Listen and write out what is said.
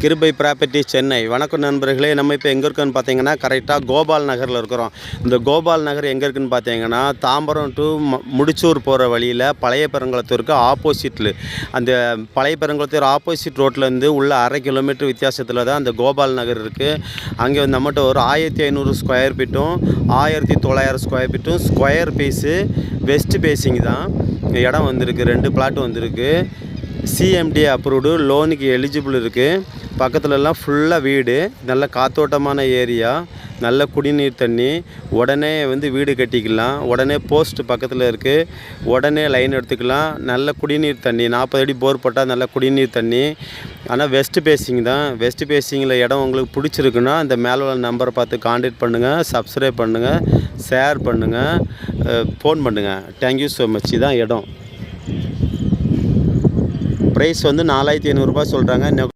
கிருபை ப்ராப்பர்ட்டி சென்னை. வணக்கம் நண்பர்களே. நம்ம இப்போ எங்கே இருக்கோன்னு பார்த்தீங்கன்னா கரெக்டாக கோபால் நகரில் இருக்கிறோம். இந்த கோபால் நகர் எங்கே இருக்குதுன்னு பார்த்தீங்கன்னா தாம்பரம் டு முடிச்சூர் போகிற வழியில் பழைய பெருங்குளத்தூருக்கு ஆப்போசிட்டில், அந்த பழைய பெருங்குளத்தூர் ஆப்போசிட் ரோட்லேருந்து உள்ள 1/2 கிலோமீட்டர் வித்தியாசத்தில் தான் அந்த கோபால் நகர் இருக்குது. அங்கே வந்து நம்மகிட்ட ஒரு 1500 ஸ்கொயர் ஃபீட்டும் 1900 ஸ்கொயர் ஃபீட்டும் ஸ்கொயர் பீஸு வெஸ்ட் பேசிங் தான் இடம் வந்திருக்கு. 2 பிளாட் வந்திருக்கு. சிஎம்டி அப்ரூவ்டு, லோனுக்கு எலிஜிபிள் இருக்குது. பக்கத்துலலாம் ஃபுல்லாக வீடு, நல்ல காத்தோட்டமான ஏரியா, நல்ல குடிநீர் தண்ணி, உடனே வந்து வீடு கட்டிக்கலாம், உடனே போஸ்ட் பக்கத்தில் இருக்குது, உடனே லைன் எடுத்துக்கலாம். நல்ல குடிநீர் தண்ணி, 40 அடி போர் போட்டால் நல்ல குடிநீர் தண்ணி. ஆனால் வெஸ்ட் பேசிங் தான். வெஸ்ட் பேசிங்கில் இடம் உங்களுக்கு பிடிச்சிருக்குன்னா இந்த மேலே உள்ள நம்பரை பார்த்து கான்டாக்ட் பண்ணுங்கள், சப்ஸ்கிரைப் பண்ணுங்கள், ஷேர் பண்ணுங்கள், ஃபோன் பண்ணுங்கள். Thank you so much. இதுதான் இடம். ப்ரைஸ் வந்து 4500 ரூபாய் சொல்கிறாங்க.